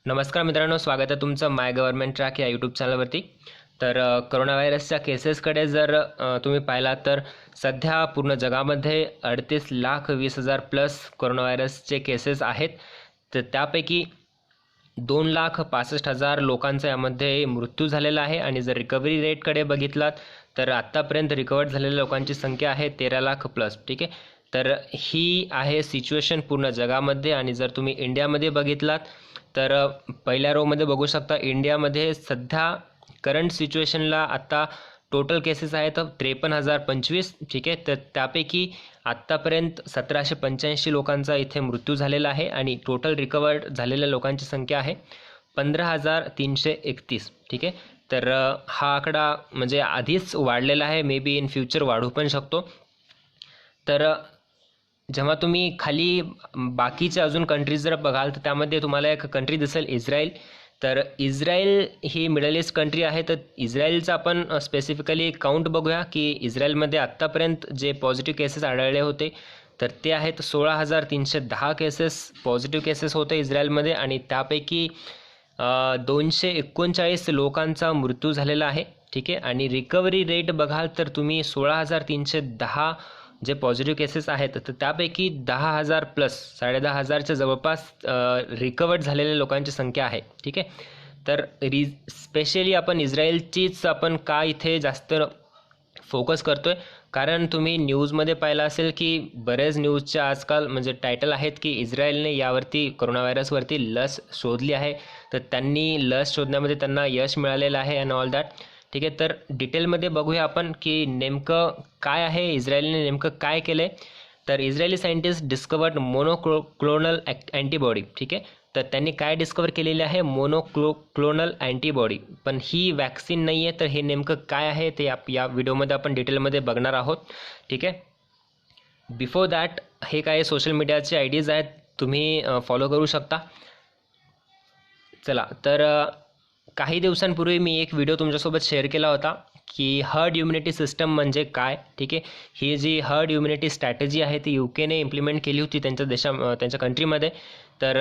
नमस्कार मित्रांनो, स्वागत आहे तुमचं माय गव्हर्नमेंट ट्रॅक या यूट्यूब चॅनलवरती. तर करोना व्हायरसच्या केसेसकडे जर तुम्ही पाहिलात तर सध्या पूर्ण जगामध्ये 38,20,000 प्लस करोना व्हायरसचे केसेस आहेत. तर त्यापैकी 2,65,000 लोकांचा यामध्ये मृत्यू झालेला आहे. आणि जर रिकव्हरी रेटकडे बघितलात तर आत्तापर्यंत रिकवर झालेल्या लोकांची संख्या आहे 13 लाख प्लस. ठीक आहे, तर ही आहे सिच्युएशन पूर्ण जगामध्ये. आणि जर तुम्ही इंडियामध्ये बघितलात तर पहिल्या रोमध्ये बघू शकता, इंडियामध्ये सध्या करंट सिच्युएशनला आत्ता टोटल केसेस आहेत 53,025. ठीक आहे, तर त्यापैकी आत्तापर्यंत 1,785 लोकांचा इथे मृत्यू झालेला आहे. आणि टोटल रिकवर्ड झालेल्या लोकांची संख्या आहे 15,331. ठीक आहे, तर हा आकडा म्हणजे आधीच वाढलेला आहे, मे बी इन फ्युचर वाढू पण शकतो. तर जेव्हा तुम्ही खाली बाकीचे अजून कंट्रीज जर बघाल तर त्यामध्ये तुम्हाला एक कंट्री दिसेल इस्रायल. तर इस्रायल ही मिडल ईस्ट कंट्री आहे. तर इस्रायलचा आपण स्पेसिफिकली काउंट बघूया की इस्रायलमध्ये आत्तापर्यंत जे पॉझिटिव्ह केसेस आढळले होते तर ते आहेत 16,310 केसेस पॉझिटिव्ह केसेस होते इस्रायलमध्ये. आणि त्यापैकी 239 लोकांचा मृत्यू झालेला आहे. ठीक आहे, आणि रिकव्हरी रेट बघाल तर तुम्ही 16,310 जे पॉझिटिव्ह केसेस आहेत तर त्यापैकी 10,000 प्लस 10,500च्या जवळपास रिकवर्ड झालेल्या लोकांची संख्या आहे. ठीक आहे, तर स्पेशली आपण इस्रायलचीच आपण का इथे जास्त फोकस करतोय, कारण तुम्ही न्यूजमध्ये पाहिलं असेल की बरेच न्यूजच्या आजकाल म्हणजे टायटल आहेत की इस्रायलने यावरती कोरोना व्हायरसवरती लस शोधली आहे. तर त्यांनी लस शोधण्यामध्ये त्यांना यश मिळालेलं आहे अँड ऑल दॅट. ठीक आहे, तर डिटेलमध्ये बघूया आपण की नेमकं काय आहे, इस्रायलने नेमकं काय केलं आहे. तर Israeli scientist discovered monoclonal antibody. ठीक आहे, तर त्यांनी काय डिस्कवर केलेले आहे, मोनोक्लोनल अँटीबॉडी. पण ही वॅक्सिन नाही आहे. तर हे नेमकं काय आहे ते या व्हिडिओमध्ये आपण डिटेलमध्ये बघणार आहोत. ठीक आहे, बिफोर दॅट हे काय सोशल मीडियाचे आयडीज आहेत, तुम्ही फॉलो करू शकता. चला, तर काही दिवसांपूर्वी मी एक व्हिडिओ तुमच्यासोबत शेअर केला होता की हर्ड इम्युनिटी सिस्टम म्हणजे काय. ठीक आहे, ही जी हर्ड इम्युनिटी स्ट्रॅटेजी आहे ती UKने इम्प्लिमेंट केली होती त्यांच्या कंट्रीमध्ये. तर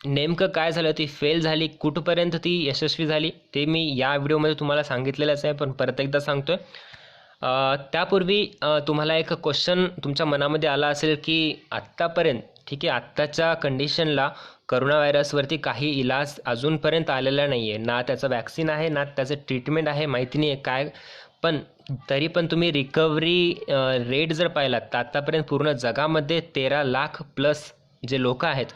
नेमकं काय झालं, ती फेल झाली, कुठपर्यंत ती यशस्वी झाली ते मी या व्हिडिओमध्ये तुम्हाला सांगितलेलंच आहे, पण परत एकदा सांगतोय. त्यापूर्वी तुम्हाला एक क्वेश्चन तुमच्या मनामध्ये आला असेल की आत्तापर्यंत, ठीक आहे, आत्ताच्या कंडिशनला करोना व्हायरसवरती काही इलाज अजूनपर्यंत आलेला नाही आहे, ना त्याचं वॅक्सिन आहे ना त्याचं ट्रीटमेंट आहे, माहिती नाही आहे काय. पण तरी पण तुम्ही रिकव्हरी रेट जर पाहिलात तर आत्तापर्यंत पूर्ण जगामध्ये 13 लाख प्लस जे लोक आहेत,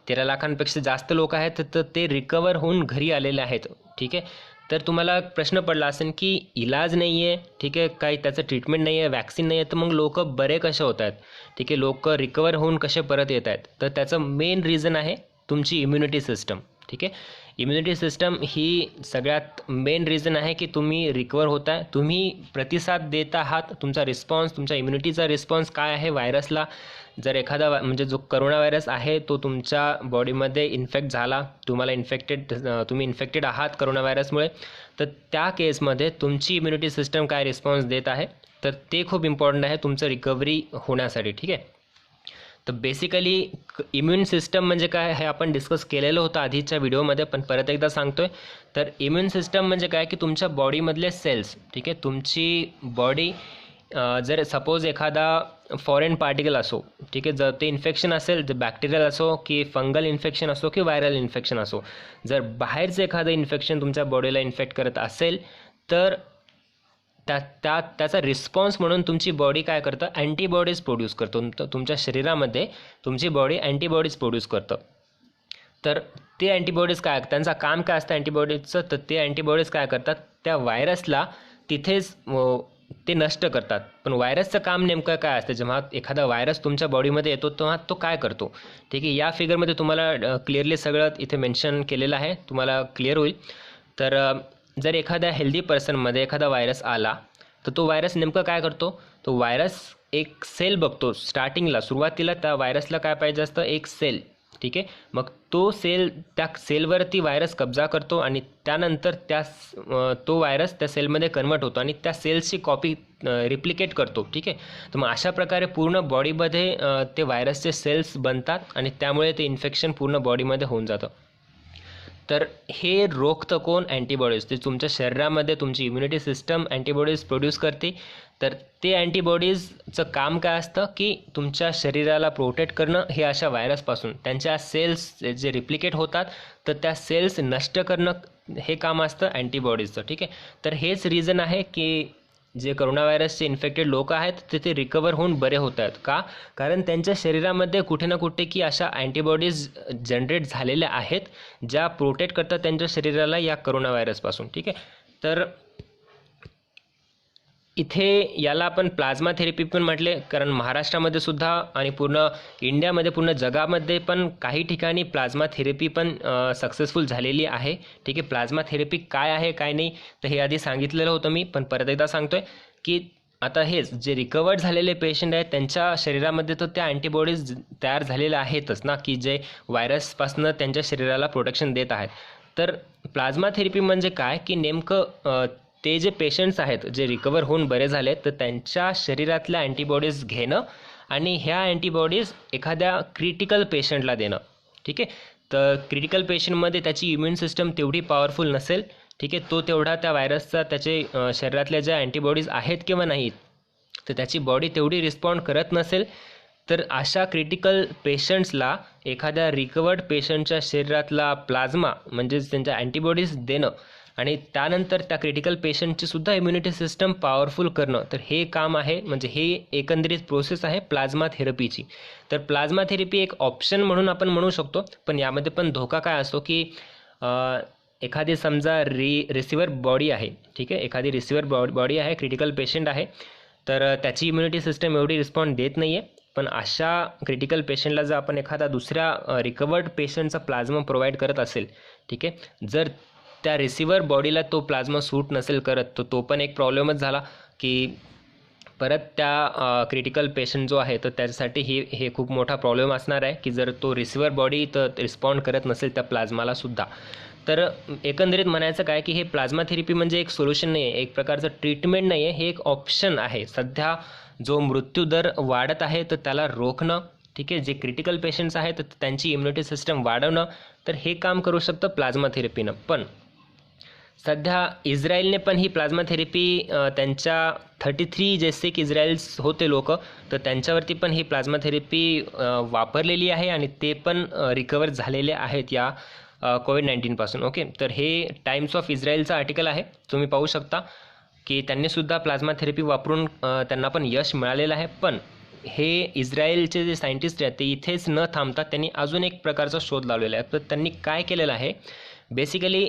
13 लाखांपेक्षा जास्त लोक आहेत, तर ते रिकवर होऊन घरी आलेले आहेत. ठीक आहे, तर तुम्हाला प्रश्न पडला असेल की इलाज नाही आहे, ठीक आहे, काही त्याचं ट्रीटमेंट नाही आहे, वॅक्सिन नाही आहे, तर मग लोक बरे कसे होत आहेत, ठीक आहे, लोक रिकवर होऊन कसे परत येत आहेत. तर त्याचं मेन रिझन आहे तुमची इम्युनिटी सिस्टम. ठीक आहे, इम्युनिटी सिस्टम ही सगळ्यात मेन रिझन आहे की तुम्ही रिकवर होत आहे, तुम्ही प्रतिसाद देत आहात, तुमचा रिस्पॉन्स, तुमच्या इम्युनिटीचा रिस्पॉन्स काय आहे व्हायरसला. जर एखादा म्हणजे जो करोना व्हायरस आहे तो तुमच्या बॉडीमध्ये इन्फेक्ट झाला, तुम्ही इन्फेक्टेड आहात करोना व्हायरसमुळे, तर त्या केसमध्ये तुमची इम्युनिटी सिस्टम काय रिस्पॉन्स देत आहे, तर ते खूप इम्पॉर्टंट आहे तुमचं रिकव्हरी होण्यासाठी. ठीक आहे, तर बेसिकली इम्युन सिस्टम म्हणजे काय हे आपण डिस्कस केलेलं होतं आधीच्या व्हिडिओमध्ये, पण परत एकदा सांगतोय. तर इम्युन सिस्टम म्हणजे काय की तुमच्या बॉडीमधले सेल्स, ठीक आहे, तुमची बॉडी जर सपोज एखादा फॉरेन पार्टिकल असो, ठीक आहे, जर ते इन्फेक्शन असेल, जर बॅक्टेरियल असो की फंगल इन्फेक्शन असो की व्हायरल इन्फेक्शन असो, जर बाहेरचं एखादं इन्फेक्शन तुमच्या बॉडीला इन्फेक्ट करत असेल तर त्याचा रिस्पॉन्स म्हणून तुमची बॉडी काय करतं, अँटीबॉडीज प्रोड्यूस करतो. तुमच्या शरीरामध्ये तुमची बॉडी अँटीबॉडीज प्रोड्यूस करतं. तर ते अँटीबॉडीज काय, त्यांचं काम काय असतं अँटीबॉडीजचं, तर ते अँटीबॉडीज काय करतात, त्या व्हायरसला तिथेच ते नष्ट करतात. पण व्हायरसचं काम नेमकं काय असतं, जेव्हा एखादा व्हायरस तुमच्या बॉडीमध्ये येतो तेव्हा तो काय करतो. ठीक आहे, या फिगरमध्ये तुम्हाला क्लिअरली सगळं इथे मेन्शन केलेलं आहे, तुम्हाला क्लिअर होईल. तर जर एखाद्या हेल्दी पर्सनमध्ये एखादा व्हायरस आला तर तो व्हायरस नेमकं काय करतो, तो व्हायरस एक सेल बघतो. सुरुवातीला त्या व्हायरसला काय पाहिजे असतं, एक सेल. ठीक आहे, मग तो सेल, त्या सेलवरती व्हायरस कब्जा करतो आणि त्यानंतर तो व्हायरस त्या सेलमध्ये कन्वर्ट होतो आणि त्या सेल्सची कॉपी रिप्लिकेट करतो. ठीक आहे, तर मग अशा प्रकारे पूर्ण बॉडीमध्ये ते व्हायरसचे सेल्स बनतात आणि त्यामुळे ते इन्फेक्शन पूर्ण बॉडीमध्ये होऊन जातं. तर हे रोखतं कोण? अँटीबॉडीज. ते तुमच्या शरीरामध्ये तुमची इम्युनिटी सिस्टम अँटीबॉडीज प्रोड्यूस करते. तर ते अँटीबॉडीजचं काम काय असतं की तुमच्या शरीराला प्रोटेक्ट करणं हे अशा व्हायरसपासून. त्यांच्या सेल्स जे रिप्लिकेट होतात तर त्या सेल्स नष्ट करणं हे काम असतं अँटीबॉडीजचं. ठीक आहे. तर हेच रिझन आहे की जे करोना व्हायरसचे इन्फेक्टेड लोक आहेत ते रिकवर होऊन बरे होत आहेत. का? कारण त्यांच्या शरीरामध्ये कुठे ना कुठे की अशा अँटीबॉडीज जनरेट झालेल्या आहेत ज्या प्रोटेक्ट करतात त्यांच्या शरीराला या करोना व्हायरसपासून. ठीक आहे. तर इथे याला आपण प्लाझ्मा थेरपी पण म्हटले, कारण महाराष्ट्रामध्ये सुद्धा आणि पूर्ण इंडियामध्ये, पूर्ण जगामध्ये पण काही ठिकाणी प्लाझ्मा थेरपी पण सक्सेसफुल झालेली आहे. ठीक आहे. प्लाझ्मा थेरपी काय आहे काय नाही तर हे आधी सांगितलेलं होतं मी, पण परत एकदा सांगतोय की आता हेच जे रिकवर्ड झालेले पेशंट आहेत त्यांच्या शरीरामध्ये तर त्या अँटीबॉडीज तयार झालेल्या आहेतच ना, की जे व्हायरसपासून त्यांच्या शरीराला प्रोटेक्शन देत आहेत. तर प्लाझ्मा थेरपी म्हणजे काय की नेमकं ते जे पेशंट्स आहेत जे रिकवर होऊन बरे झाले तर त्यांच्या शरीरातल्या अँटीबॉडीज घेणं आणि ह्या अँटीबॉडीज एखाद्या क्रिटिकल पेशंटला देणं. ठीक आहे. तर क्रिटिकल पेशंटमध्ये त्याची इम्युन सिस्टम तेवढी पॉवरफुल नसेल. ठीक आहे. तो तेवढा त्या व्हायरसचा त्याचे शरीरातल्या ज्या अँटीबॉडीज आहेत किंवा नाहीत तर त्याची बॉडी तेवढी रिस्पॉन्ड करत नसेल. तर अशा क्रिटिकल पेशंट्सला एखाद्या रिकवर्ड पेशंटच्या शरीरातला प्लाझ्मा म्हणजेच त्यांच्या अँटीबॉडीज देणं आणि त्यानंतर त्या क्रिटिकल पेशंटची सुद्धा इम्युनिटी सिस्टम पॉवरफुल करणं, तर हे काम आहे. म्हणजे हे एकंदरीत प्रोसेस आहे प्लाझ्मा थेरपीची. तर प्लाझ्मा थेरपी एक ऑप्शन म्हणून आपण म्हणू शकतो, पण यामध्ये पण धोका काय असतो की एखादी समजा रिसिव्हर बॉडी आहे. ठीक आहे. एखादी रिसिव्हर बॉडी आहे, क्रिटिकल पेशंट आहे, तर त्याची इम्युनिटी सिस्टम एवढी रिस्पॉन्ड देत नाही आहे. पण अशा क्रिटिकल पेशंटला जर आपण एखादा दुसऱ्या रिकवर्ड पेशंटचा प्लाझ्मा प्रोव्हाइड करत असेल, ठीक आहे, जर त्या रिसिव्हर बॉडीला तो प्लाझ्मा सूट नसेल करत तर तो पण एक प्रॉब्लेमच झाला की परत त्या क्रिटिकल पेशंट जो आहे तर त्याच्यासाठी हे खूप मोठा प्रॉब्लेम असणार आहे की जर तो रिसिव्हर बॉडी तर रिस्पॉन्ड करत नसेल त्या प्लाझ्माला सुद्धा. तर एकंदरीत म्हणायचं काय की हे प्लाझ्मा थेरपी म्हणजे एक सोल्युशन नाही आहे, एक प्रकारचं ट्रीटमेंट नाही आहे, हे एक ऑप्शन आहे. सध्या जो मृत्यूदर वाढत आहे तर त्याला रोखणं, ठीक आहे, जे क्रिटिकल पेशंट्स आहेत तर त्यांची इम्युनिटी सिस्टम वाढवणं, तर हे काम करू शकतं प्लाझ्मा थेरपीनं. पण सध्या इस्रायलने पण ही प्लाझ्मा थेरपी त्यांच्या 33 जे सिक इस्रायल्स होते लोक तर त्यांच्यावरती पण ही प्लाझ्मा थेरपी वापरलेली आहे आणि ते पण रिकवर झालेले आहेत या कोविड-19पासून. ओके. तर हे टाइम्स ऑफ इस्रायलचं आर्टिकल आहे, तुम्ही पाहू शकता की त्यांनीसुद्धा प्लाझ्मा थेरपी वापरून त्यांना पण यश मिळालेलं आहे. पण हे इस्रायलचे जे सायंटिस्ट आहेत ते इथेच न थांबता त्यांनी अजून एक प्रकारचा शोध लावलेला आहे. तर त्यांनी काय केलेलं आहे, बेसिकली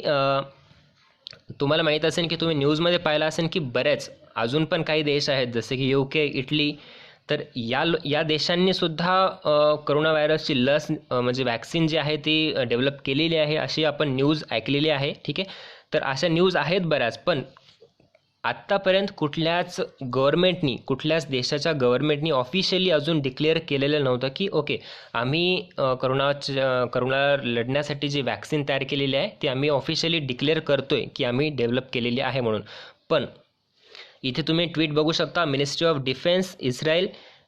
तुम्हाला माहीत असेल की तुम्ही न्यूजमध्ये पाहिलं असेल की बऱ्याच अजून पण काही देश आहेत जसे की UK, इटली, तर या देशांनी सुद्धा करोना व्हायरसची लस म्हणजे वॅक्सिन जी आहे ती डेव्हलप केलेली आहे अशी आपण न्यूज ऐकलेली आहे. ठीक आहे. तर अशा न्यूज आहेत बऱ्याच, पण आत्तापर्यंत कुठल्याच देशाच्या गव्हर्नमेंटनी ऑफिशियली अजून डिक्लेअर केलेलं नव्हतं की ओके आम्ही करोना लढण्यासाठी जी वॅक्सिन तयार केलेली आहे ती आम्ही ऑफिशियली डिक्लेअर करतोय की आम्ही डेव्हलप केलेली आहे म्हणून. पण इथे तुम्ही ट्विट बघू शकता, मिनिस्ट्री ऑफ डिफेन्स इस्रायल.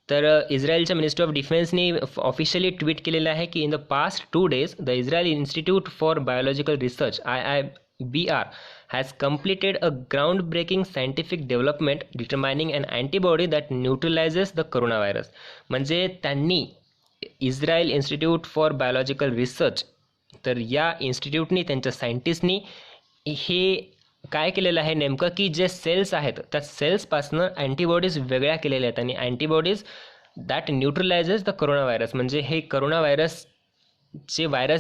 तर इस्रायलच्या मिनिस्ट्री ऑफ डिफेन्सनी ऑफिशियली ट्विट केलेलं आहे की in the past 2 days the Israel institute for biological research IIBR has completed a groundbreaking scientific development determining an antibody that neutralizes the coronavirus. म्हणजे त्यांनी Israel institute for biological research, तर या इन्स्टिट्यूटनी त्यांच्या सायंटिस्टनी हे काय केलेलं आहे नेमकं की जे सेल्स आहेत त्या सेल्सपासनं अँटीबॉडीज वेगळ्या केलेल्या आहेत आणि antibodies that neutralises the corona virus. म्हणजे हे करोना व्हायरस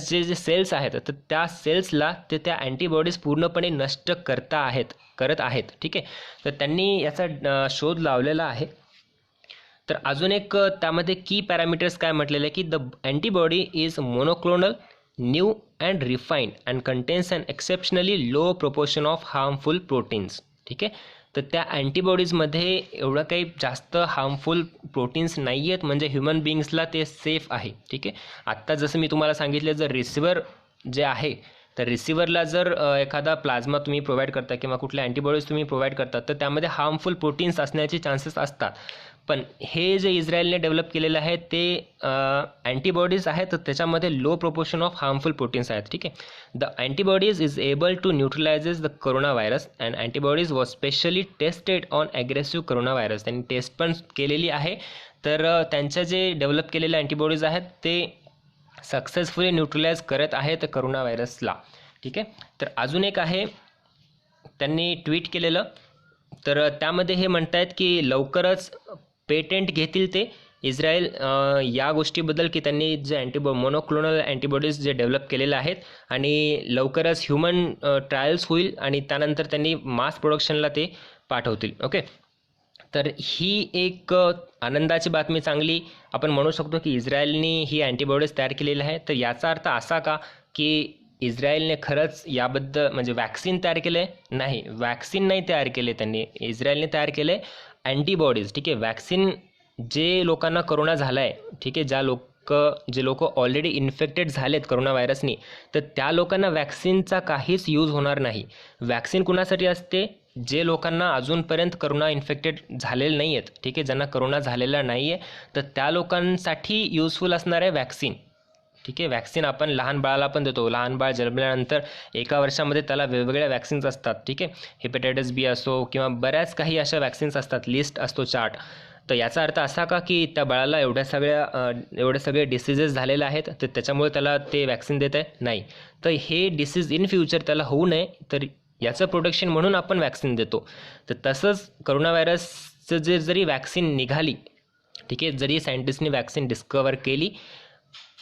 जे सेल्स आहेत तर त्या सेल्सला त्या अँटीबॉडीज पूर्णपणे नष्ट करत आहेत. ठीक आहे. तर त्यांनी याचा शोध लावलेला आहे. तर अजून एक त्यामध्ये की पॅरामीटर्स काय म्हटलेलं आहे की the antibody is monoclonal, new and refined and contains an exceptionally low proportion of harmful proteins. ठीक आहे. तर त्या अँटीबॉडीजमध्ये एवढं काही जास्त हार्मफुल प्रोटीन्स नाही आहेत, म्हणजे ह्युमन बिईंग्सला ते सेफ आहे. ठीक आहे. आत्ता जसं मी तुम्हाला सांगितलं, जर रिसिव्हर जे आहे तर रिसिव्हरला जर एखादा प्लाझ्मा तुम्ही प्रोव्हाइड करता किंवा कुठल्या अँटीबॉडीज तुम्ही प्रोव्हाइड करता तर त्यामध्ये हार्मफुल प्रोटीन्स असण्याचे चान्सेस असतात. पण हे जे इस्रायलने डेव्हलप केलेलं आहे ते अँटीबॉडीज आहेत, तर त्याच्यामध्ये low proportion of harmful proteins आहेत. ठीक आहे. The antibodies is able to neutralises the corona virus and antibodies was specially tested on aggressive corona virus. त्यांनी टेस्ट पण केलेली आहे. तर त्यांच्या जे डेव्हलप केलेले अँटीबॉडीज आहेत ते सक्सेसफुली न्यूट्रलाइज करत आहेत कोरोना व्हायरसला. ठीक आहे. तर अजून एक आहे त्यांनी ट्विट केलेलं, तर त्यामध्ये हे म्हणतायत की लवकरच पेटेंट घेतील ते इस्रायल या गोष्टीबद्दल की त्यांनी जे मोनोक्लोनल अँटीबॉडीज जे डेव्हलप केलेले आहेत आणि लवकरच ह्युमन ट्रायल्स होईल आणि त्यानंतर त्यांनी मास प्रोडक्शनला ते पाठवतील. ओके. तर ही एक आनंदाची बातमी चांगली आपण म्हणू शकतो की इस्रायलने ही अँटीबॉडीज तयार केलेली आहे. तर याचा अर्थ असा का की इस्रायलने खरंच याबद्दल म्हणजे वॅक्सिन तयार केलं आहे? नाही, वॅक्सिन नाही तयार केले त्यांनी. इस्रायलने तयार केले अँटीबॉडीज. ठीक आहे. वॅक्सिन जे लोकांना कोरोना झाला आहे, ठीक आहे, जे लोक ऑलरेडी इन्फेक्टेड झालेत कोरोना व्हायरसनी, तर त्या लोकांना वॅक्सिनचा काहीच यूज होणार नाही. वॅक्सिन कुणासाठी असते? जे लोकांना अजूनपर्यंत कोरोना इन्फेक्टेड झालेले नाही आहेत, ठीक आहे, ज्यांना कोरोना झालेला नाही आहे, तर त्या लोकांसाठी युजफुल असणार आहे वॅक्सिन. ठीक आहे. वॅक्सिन आपण लहान बाळाला पण देतो. लहान बाळ जन्मल्यानंतर 1 वर्षामध्ये त्याला वेगवेगळ्या वॅक्सिन्स असतात. ठीक आहे. हेपॅटायटिस बी असो किंवा बऱ्याच काही अशा वॅक्सिन्स असतात, लिस्ट असतो, चार्ट. तर याचा अर्थ असा का की त्या बाळाला एवढे सगळे डिसीजेस झालेले आहेत तर त्याच्यामुळे त्याला ते वॅक्सिन देत आहे? नाही. तर हे डिसीज इन फ्युचर त्याला होऊ नये तर याचं प्रोटेक्शन म्हणून आपण वॅक्सिन देतो. तर तसंच कोरोना व्हायरसचं जरी वॅक्सिन निघाली, ठीक आहे, जरी सायंटिस्टनी वॅक्सिन डिस्कवर केली,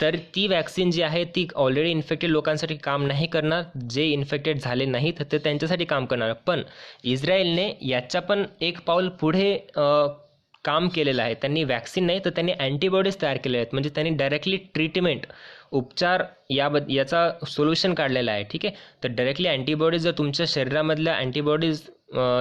तर ती वॅक्सिन जी आहे ती ऑलरेडी इन्फेक्टेड लोकांसाठी काम नाही करणार. जे इन्फेक्टेड झाले नाहीत तर त्यांच्यासाठी काम करणार. पण इस्रायलने याच्या पण एक पाऊल पुढे काम केलेलं आहे. त्यांनी वॅक्सिन नाही तर त्यांनी अँटीबॉडीज तयार केले आहेत. म्हणजे त्यांनी डायरेक्टली ट्रीटमेंट, उपचार याचा सोल्युशन काढलेला आहे. ठीक आहे. तर डायरेक्टली अँटीबॉडीज जर तुमच्या शरीरामधल्या अँटीबॉडीज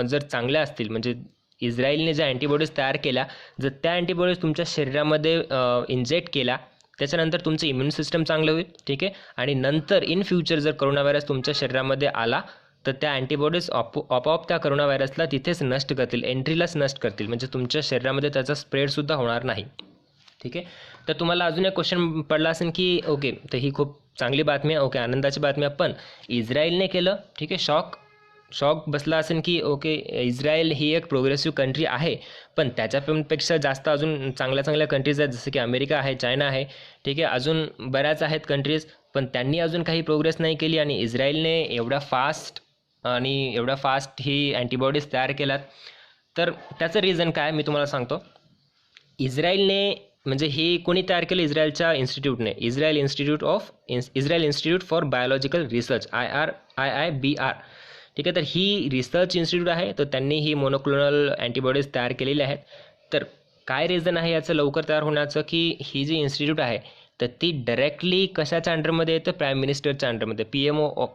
जर चांगल्या असतील, म्हणजे इस्रायलने ज्या अँटीबॉडीज तयार केल्या, जर त्या अँटीबॉडीज तुमच्या शरीरामध्ये इंजेक्ट केल्या, त्याच्यानंतर तुमचं इम्युन सिस्टम चांगलं होईल. ठीक आहे. आणि नंतर इन फ्युचर जर कोरोना व्हायरस तुमच्या शरीरामध्ये आला तर त्या अँटीबॉडीज आपोआप त्या कोरोना व्हायरसला तिथेच नष्ट करतील, एंट्रीलाच नष्ट करतील. म्हणजे तुमच्या शरीरामध्ये त्याचा स्प्रेडसुद्धा होणार नाही. ठीक आहे. तर तुम्हाला अजून एक क्वेश्चन पडला असेल की ओके, तर ही खूप चांगली बातमी आहे, ओके, आनंदाची बातमी आहे, पण इस्रायलने केलं, ठीक आहे, शॉक बसला असेल की ओके, इस्रायल ही एक प्रोग्रेसिव्ह कंट्री आहे, पण त्याच्यापेक्षा जास्त अजून चांगल्या कंट्रीज आहेत, जसं की अमेरिका आहे, चायना आहे, ठीक आहे, अजून बऱ्याच आहेत कंट्रीज, पण त्यांनी अजून काही प्रोग्रेस नाही केली आणि इस्रायलने एवढा फास्ट ही अँटीबॉडीज तयार केल्यात. तर त्याचं रिझन काय मी तुम्हाला सांगतो. इस्रायलने म्हणजे हे कोणी तयार केलं? इस्रायलच्या इन्स्टिट्यूटने, Israel institute for biological research, IIBR. ठीक आहे. तर ही रिसर्च इन्स्टिट्यूट आहे, तर त्यांनी ही मोनोक्लोनल अँटीबॉडीज तयार केलेली आहेत. तर काय रिझन आहे याचं लवकर तयार होण्याचं की ही जी इन्स्टिट्यूट आहे तर ती डायरेक्टली कशाच्या अंडरमध्ये येतं? प्राईम मिनिस्टरच्या अंडरमध्ये,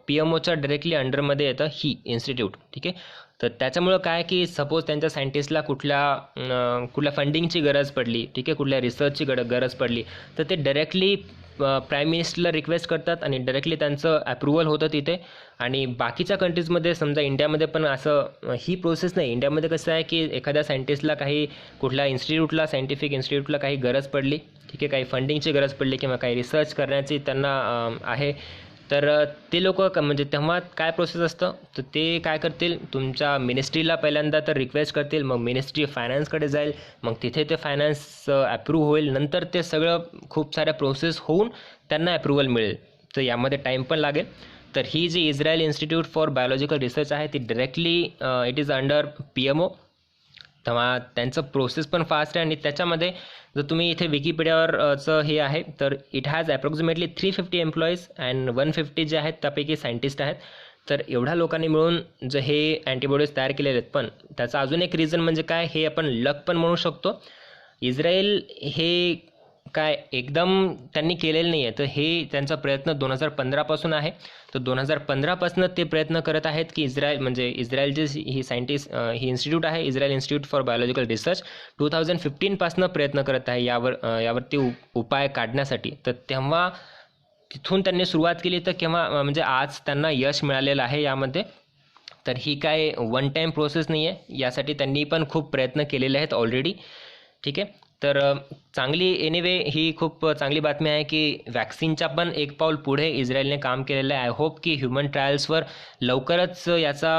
PMOच्या डायरेक्टली अंडरमध्ये येतं ही इन्स्टिट्यूट. ठीक आहे. तर त्याच्यामुळं काय की सपोज त्यांच्या सायंटिस्टला कुठल्या फंडिंगची गरज पडली, ठीक आहे, कुठल्या रिसर्चची गरज पडली, तर ते डायरेक्टली प्राईम मिनिस्टरला रिक्वेस्ट करतात आणि डायरेक्टली त्यांचं अप्रुव्हल होतं तिथे. आणि बाकीच्या कंट्रीजमध्ये, समजा इंडियामध्ये पण असं ही प्रोसेस नाही. इंडियामध्ये कसं आहे की एखाद्या सायंटिस्टला कुठल्या सायंटिफिक इन्स्टिट्यूटला काही गरज पडली, ठीक आहे, काही फंडिंगची गरज पडली किंवा काही रिसर्च करण्याची त्यांना आहे, तर ते लोक म्हणजे तेव्हा काय प्रोसेस असतं, तर ते काय करतील, तुमच्या मिनिस्ट्रीला पहिल्यांदा तर रिक्वेस्ट करतील, मग मिनिस्ट्री फायनान्सकडे जाईल, मग तिथे ते फायनान्स अप्रूव्ह होईल, नंतर ते सगळं खूप साऱ्या प्रोसेस होऊन त्यांना अप्रुव्हल मिळेल. तर यामध्ये टाईम पण लागेल. तर ही जी Israel institute for biological research आहे ती directly it is under PMO. तेव्हा त्यांचं प्रोसेस पण फास्ट आहे. आणि त्याच्यामध्ये जर तुम्ही इथे विकिपीडियावरचं हे आहे तर it has approximately 350 employees and 150 जे आहेत त्यापैकी सायंटिस्ट आहेत. तर एवढ्या लोकांनी मिळून जे हे अँटीबॉडीज तयार केलेले आहेत. पण त्याचा अजून एक रिझन म्हणजे काय, हे आपण लक पण म्हणू शकतो. इस्रायल हे काय एकदम त्यांनी केलेलं नाही आहे, तर हे त्यांचा प्रयत्न 2015 आहे. तर 2015 ते प्रयत्न करत आहेत की इस्रायलची ही ही इन्स्टिट्यूट आहे, Israel institute for biological research, 2015 प्रयत्न करत आहे यावरती उपाय काढण्यासाठी. तर तेव्हा तिथून त्यांनी सुरुवात केली, तर केव्हा म्हणजे आज त्यांना यश मिळालेलं आहे यामध्ये. तर ही काय वन टाईम प्रोसेस नाही आहे, यासाठी त्यांनी पण खूप प्रयत्न केलेले आहेत ऑलरेडी. ठीक आहे. तर चांगली एनिवे ही खूप चांगली बातमी आहे की वॅक्सिनच्या पण एक पाऊल पुढे इस्रायलने काम केलेलं आहे. आय होप की ह्युमन ट्रायल्सवर लवकरच याचा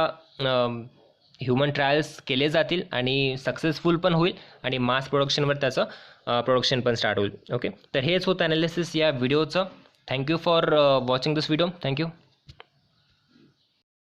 ह्युमन ट्रायल्स केले जातील आणि सक्सेसफुल पण होईल आणि मास प्रोडक्शनवर त्याचं प्रोडक्शन पण स्टार्ट होईल. ओके, तर हेच होतं ॲनालिसिस या व्हिडिओचं. Thank you for watching this video. Thank you.